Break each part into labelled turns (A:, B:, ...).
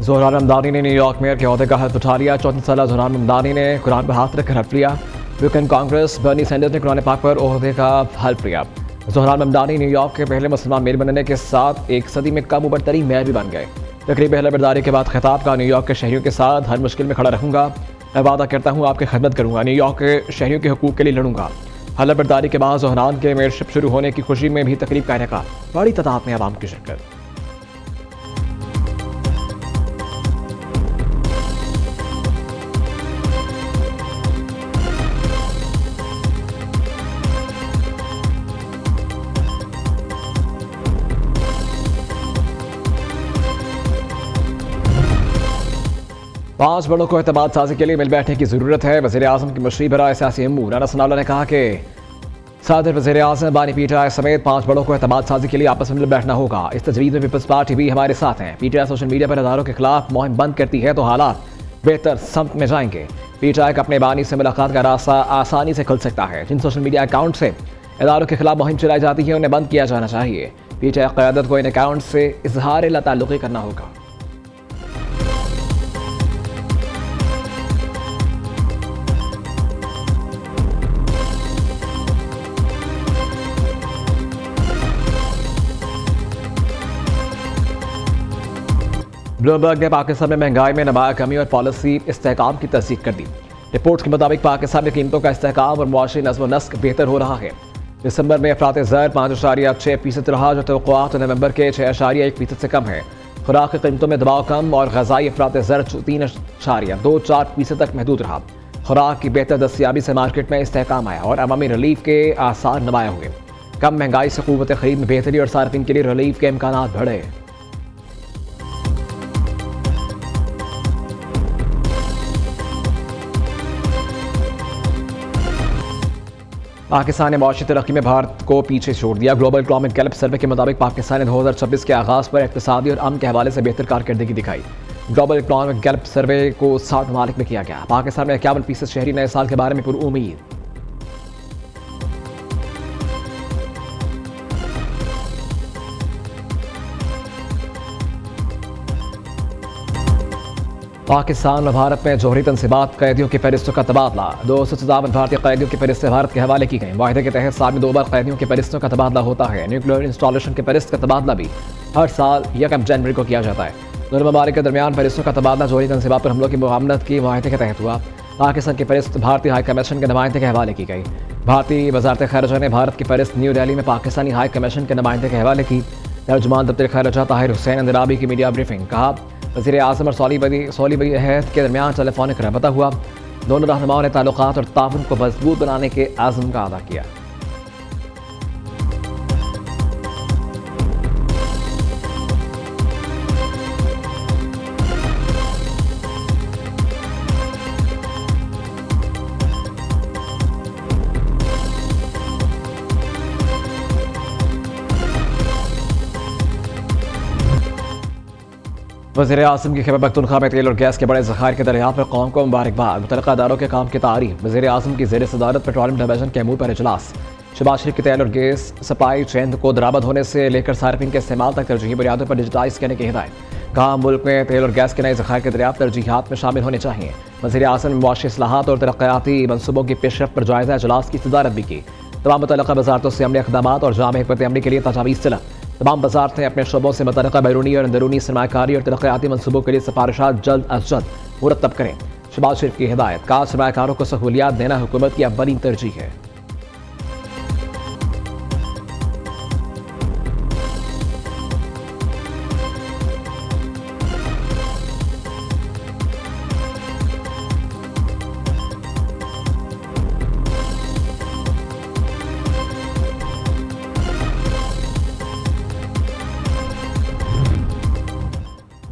A: ज़ोहरान ममदानी ने New York mayor के अहदे का हल्फ उठा लिया। 34 साल ज़ोहरान ममदानी ने कुरान पर हाथ रखकर हल्फ लिया। रिपब्लिकन कांग्रेस बर्नी सैंडर्स ने कुरान पाक पर अहदे का हल्फ लिया। ज़ोहरान ममदानी न्यूयॉर्क के पहले मुसलमान मेयर बनने के साथ एक सदी में कम उम्र तरीन मेयर भी बन गए। तकरीब हलफबरदारी के बाद खिताब का न्यूयॉर्क के शहरियों के साथ हर मुश्किल में खड़ा रहूंगा। मैं वादा करता हूँ आपकी खिदमत करूँगा, न्यूयॉर्क के शहरियों के हकूक़ के लिए लड़ूंगा। हलफबरदारी के बाद ज़ोहरान के मेयरशिप शुरू होने की खुशी में भी तकरीब का इनेका, बड़ी तादाद में आवाम की शिरकत। पांच बड़ों को एतमाद साजी के लिए मिल बैठने की जरूरत है। वज़ीर आज़म की मशरी बराए सियासी अमूर अनस नाला ने कहा कि सदर वज़ीर आज़म बानी पीटीआई समेत पांच बड़ों को एतमाद साजी के लिए आपस में मिल बैठना होगा। इस तजवीज़ में पीपल्स पार्टी भी हमारे साथ है। पीटीआई सोशल मीडिया पर इदारों के खिलाफ मुहिम बंद करती है तो हालात बेहतर समत में जाएंगे। पीटीआई का अपने बानी से मुलाकात का रास्ता आसानी से खुल सकता है। जिन सोशल मीडिया अकाउंट से इदारों के खिलाफ मुहिम चलाई जाती है उन्हें बंद किया जाना चाहिए। पीटीआई क़यादत को इन अकाउंट से इजहार ताल्लुक़ करना होगा। ब्लूमबर्ग ने पाकिस्तान में महंगाई में नुमाया कमी और पॉलिसी इस्तेहकाम की तस्दीक कर दी। रिपोर्ट के मुताबिक पाकिस्तान में कीमतों का इस्तेहकाम और मुआशी नज़्म व नस्क बेहतर हो रहा है। दिसंबर में अफरात ज़र 5.6% रहा, जो तवक्कुआत नवंबर के 6.1% से कम है। खुराक की कीमतों में दबाव कम और ग़ज़ाई अफरात ज़र 3.24% तक महदूद रहा। खुराक की बेहतर दस्तियाबी से मार्केट में इस्तेहकाम आया और अवामी रिलीफ के आसार नुमाया हुए। कम महंगाई से क़ुव्वत ख़रीद में बेहतरी और सार्फिन के लिए रिलीफ के इम्कान बढ़े। पाकिस्तान ने मुआशी तरक्की में भारत को पीछे छोड़ दिया। ग्लोबल इकनॉमिक गैलप सर्वे के मुताबिक पाकिस्तान ने 2026 के आगाज़ पर इक़्तिसादी और अमन के हवाले से बेहतर कारकर्दगी दिखाई। ग्लोबल इकनॉमिक गैलप सर्वे को 60 ममालिक में किया गया। पाकिस्तान में 51% शहरी नए साल के बारे में पुरुम्मीद। पाकिस्तान और भारत में जोहरी तनसीबात कैदियों की फहरिस्तों का तबादला। 257 भारतीय कैदियों की फहरिस्तें भारत के हवाले की गई। वाहिदे के तहत साल में 2 बार कैदियों की फहरिस्तों का तबादला होता है। न्यूक्लियर इंस्टॉलेशन की फहरिस्त का तबादला भी हर साल 1 जनवरी को किया जाता है। दोनों ममालिक के दरमियान फहरिस्तों का तबादला जोहरी तनसीबात पर हमलों की मुआमलत की वाहिदे के तहत हुआ। पाकिस्तान की फहरिस्त भारतीय हाई कमीशन के नुमाइंदे के हवाले की गई। भारतीय वजारत खैरजा ने भारत की फहरिस्त न्यू दिल्ली में पाकिस्तानी हाई कमीशन के नुमाइंदे के हवाले की। तर्जुमान दफ्तर खैरजा ताहिर हुसैन अंदराबी की मीडिया ब्रीफिंग। कहा वज़ीर आज़म और सौली अहद के दरमियान टेलीफोनिक रबता हुआ। दोनों रहनुमाओं ने ताल्लुकात और ताउन को मजबूत बनाने के आज़म का अदा किया। वज़ीर आज़म की खैबर पख्तूनख्वा में तेल और गैस के बड़े ज़खायर के दरियाफ़त पर कौम को मुबारकबाद। मुतल्लिक़ा इदारों के काम की तारीफ। वज़ीर आज़म की ज़ेर सदारत पेट्रोलियम डिवीज़न के अमूर पर इजलास। शहबाज शरीफ की तेल और गैस सप्लाई चेन को दरामद होने से लेकर सार्फिन के इस्तेमाल तक तरजीही बुनियादों पर डिजिटाइज करने की हिदायत। कहा मुल्क में तेल और गैस के नए ज़खायर के दरियाफ़त तरजीहात में शामिल होने चाहिए। वज़ीर आज़म ने मुआशी इस्लाहात और तरक्याती मनसूबों की पेशरफ पर जायज़ा इजलास की सदारत भी की। तमाम मुतल्लिक़ा वज़ारतों से अमली इक़दामात और जाम हिकमत अमली के लिए तजावीज़ तलब। तमाम वज़ारतें अपने शोबों से मुतल्लिक़ा बैरूनी और अंदरूनी सरमायाकारी और तरक्याती मनसूबों के लिए सिफारिशात जल्द अज जल्द मुरतब करें। शहबाज शरीफ की हिदायत। कहा सरमायाकारों को सहूलियात देना हुकूमत की अव्वलीन तरजीह है।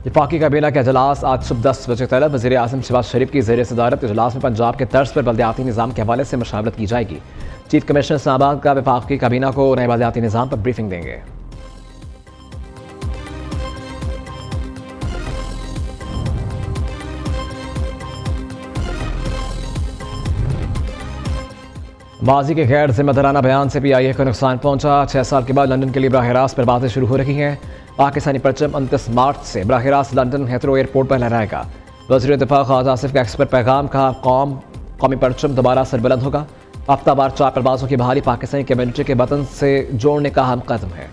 A: वफाकी काबीना का इजलास आज सुबह 10 बजे तलब। वज़ीर आज़म शहबाज शरीफ की ज़ेर सदारत इजलास में पंजाब के तर्ज पर बल्दियाती निज़ाम के हवाले से मशावरत की जाएगी। चीफ कमिश्नर इस्लामाबाद का वफाकी काबीना को नए बल्दियाती निज़ाम पर ब्रीफिंग देंगे। माजी के गैर जिम्मेदाराना बयान से PIA को नुकसान पहुंचा। 6 साल के बाद लंदन के लिए बराह रास्त परवाज़ें शुरू हो रही हैं। पाकिस्तानी परचम 29 मार्च से बराह रास्त लंदन हेथरो एयरपोर्ट पर लहराएगा। वज़ीर दिफा ख्वाजा आसिफ का एक्सपर्ट पैगाम का कौमी परचम दोबारा सरबुलंद होगा। हफ्तावार 4 परवाज़ों की बहाली पाकिस्तानी कम्यूनिटी के वतन से जोड़ने का अहम कदम है।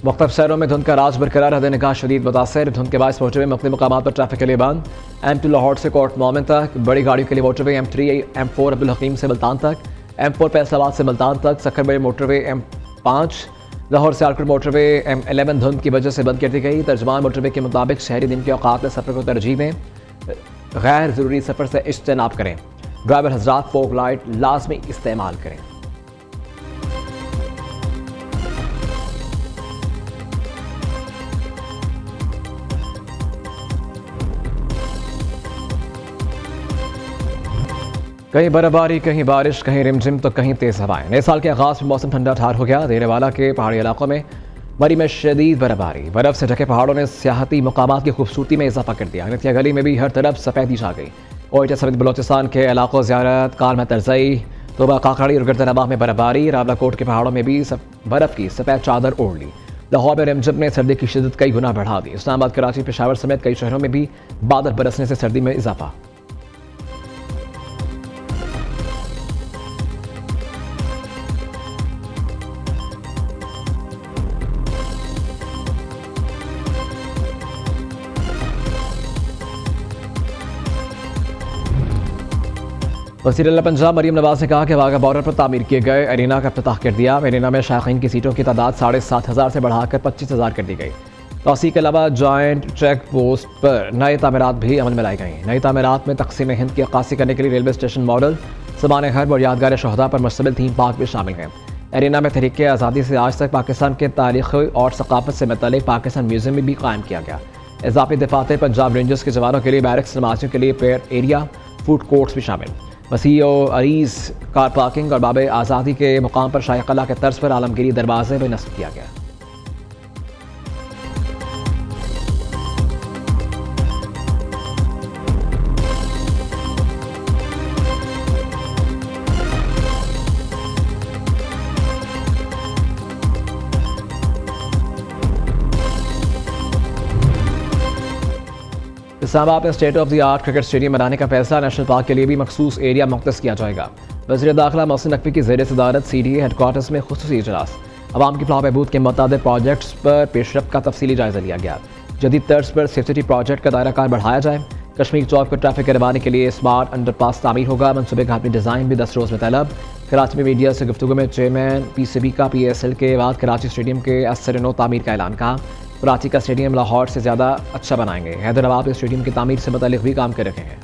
A: मुख्तलिफ शहरों में धुंध का राज बरकरार, हद निगाह शदीद मुतासर। धुंध के बायस मोटरवे मुख्तलिफ मकामात पर ट्रैफिक के लिए बंद। M2 लाहौर से कोर्ट मोमिन तक, बड़ी गाड़ियों के लिए मोटरवे M3 M4 अब्दुल हकीम से मुल्तान तक, M4 फैसलाबाद से मुल्तान तक, सक्खरबड़ी मोटरवे M5 लाहौर से आलकुट मोटरवे M11 धुंध की वजह से बंद कर दी गई। तर्जमान मोटरवे के मुताबिक शहरी दिन के औकात में सफ़र को तरजीह में गैर ज़रूरी सफ़र से इज्तनाब करें। ड्राइवर हजरात फोक लाइट लाजमी इस्तेमाल करें। कहीं बर्फबारी, कहीं बारिश, कहीं रिमझिम तो कहीं तेज़ हवाएं। नए साल के आगाज़ में मौसम ठंडा ठार हो गया। देने वाला के पहाड़ी इलाकों में मरी में शदीद बर्फबारी, बर्फ़ से ढके पहाड़ों ने सियाहती मकामात की खूबसूरती में इजाफा कर दिया। नतिया गली में भी हर तरफ सफ़ेदी छा गई। कोयटा समेत बलोचिस्तान के इलाकों ज़ियारत, कालमा तरजई, तोबा काकड़ी और गर्दनाबाह में बर्फबारी। रावलाकोट के पहाड़ों में भी बर्फ़ की सफ़ेद चादर ओढ़ ली। लाहौर में रिमझिम ने सर्दी की शिद्दत कई गुना बढ़ा दी। इस्लामाबाद, कराची, पेशावर समेत कई शहरों में भी बादल बरसने से सर्दी में इजाफा। वज़ीर पंजाब मरीम नवाज ने कहा कि वाघा बॉर्डर पर तामीर किए गए एरिना का इफ्तिताह कर दिया। एरिना में शायकीन की सीटों की तादाद 7,500 से बढ़ाकर 25,000 कर दी गई। तोसी के अलावा जॉइंट चेक पोस्ट पर नए तामीरात भी अमल में लाई गई। नई तामीरात में तकसीम हिंद की अक्कासी करने के लिए रेलवे स्टेशन मॉडल, ज़बान हर्ब और यादगार शहदा पर मुश्तमिल थीम पार्क भी शामिल हैं। एरिना में तहरीक आज़ादी से आज तक पाकिस्तान के तारीख़ और सकाफत से मुतल्लिक़ पाकिस्तान म्यूज़ियम भी कायम किया गया। इजाफी दफातर पंजाब रेंजर्स के जवानों के लिए बैरक्स, नमाजियों के लिए प्रेयर एरिया, फूड कोर्ट्स भी शामिल। वसीओ अरीज कार पार्किंग और बाब आज़ादी के मुकाम पर शाही कला के तर्ज पर आलमगीरी दरवाजे में नस्ब किया गया। इस्लामाबाद में state of the art cricket stadium बनाने का फैसला। नेशनल पार्क के लिए भी मखसूस एरिया मुख्तस किया जाएगा। वज़ीर दाखिला मोहसिन नकवी की ज़ेर सदारत CDA हेडक्वार्टर्स में खुसूसी इजलास। अवाम की फलाह बहबूद के मुताबिक प्रोजेक्ट्स पर पेशरफ का तफसीली जायजा लिया गया। जदीद तर्ज पर सेफ सिटी प्रोजेक्ट का दायरा कार बढ़ाया जाए। कश्मीर चौक पर ट्रैफिक के रवानी के लिए स्मार्ट अंडरपास तामीर होगा। मनसूबे का अपनी डिज़ाइन भी 10 रोज़ में तलब। कराची में मीडिया से गुफ्तगू में चेयरमैन PCB का PSL के बाद कराची स्टेडियम के असर नो तामीर का ऐलान कहा। कराची का स्टेडियम लाहौर से ज़्यादा अच्छा बनाएंगे। हैदराबाद स्टेडियम की तामीर से मुतालिक भी काम कर रहे हैं।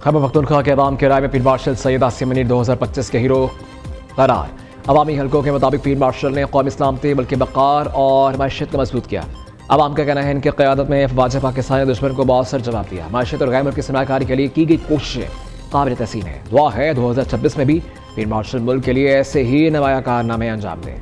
A: खैबर पख्तूनख्वा के अवाम के राय में फील्ड मार्शल सैयद आसिम मुनीर 2025 के हीरो करार। अवामी हल्कों के मुताबिक फील्ड मार्शल ने कौमी सलामती, मुल्क वक़ार और मैशियत को मजबूत किया। अवाम का कहना है इनकी क़यादत में अफवाज पाकिस्तान ने दुश्मन को मौसर जवाब दिया। मैशियत और गैर मुल्की सरमायाकारी के लिए की गई कोशिशें काबिल तहसीन है। दुआ है 2026 में भी फील्ड मार्शल मुल्क के लिए ऐसे ही नमाया कारनामे अंजाम दें।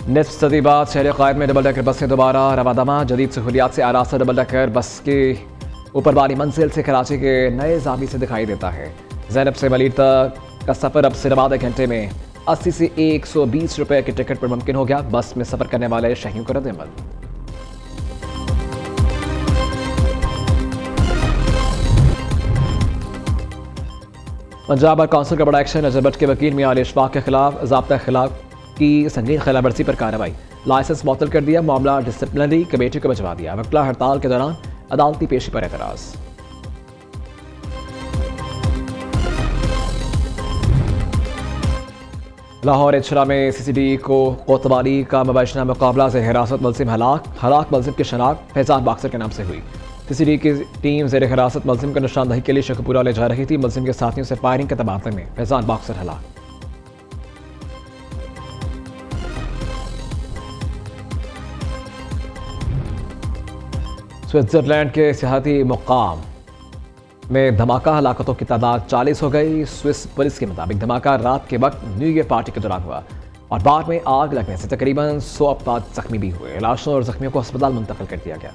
A: निस्फ सदी बाद शहर क़ायद में डबल डेकर बसें दोबारा रवादमा। जदीद सहूलियात से आरास्ता डबल डेकर बस के ऊपर वाली मंजिल से कराची के नए जावी से दिखाई देता है। ज़ैनब से मलीर तक का सफ़र अब सिर्फ आधे घंटे में 80 से 120 रुपए के टिकट पर मुमकिन हो गया। बस में सफ़र करने वाले शहरियों को रद्द-ए-अमल। पंजाब बार काउंसिल का बड़ा एक्शन। अजहर भट्ट के वकील मियां अली इशफाक के खिलाफ ज़ाब्ता खिलाफ की संगीन खिलाफवर्जी पर कार्रवाई। लाइसेंस मुअत्तल कर दिया। मामला डिसिप्लिनरी कमेटी को भिजवा दिया। वकला हड़ताल के दौरान अदालती पेशी पर एतराज़। लाहौर इचरा में CCD को कोतवाली का मुबैशना मुकाबला से हिरासत मुलजिम हलाक मुलजिम की शनाख्त फैजान बाक्सर के नाम से हुई। सीसीडी की टीम जेर हिरासत मुलजिम को निशानदही के लिए शेखपुरा ले जा रही थी। मुलजिम के साथियों से फायरिंग के तबादले में फैजान बॉक्सर हलाक। स्विट्जरलैंड के सियाहती मुकाम में धमाका, हलाकतों की तादाद 40 हो गई। स्विस पुलिस के मुताबिक धमाका रात के वक्त न्यू ईयर पार्टी के दौरान हुआ और बार में आग लगने से तकरीबन 100 अफराद जख्मी भी हुए। लाशों और जख्मियों को अस्पताल मुंतकिल कर दिया गया।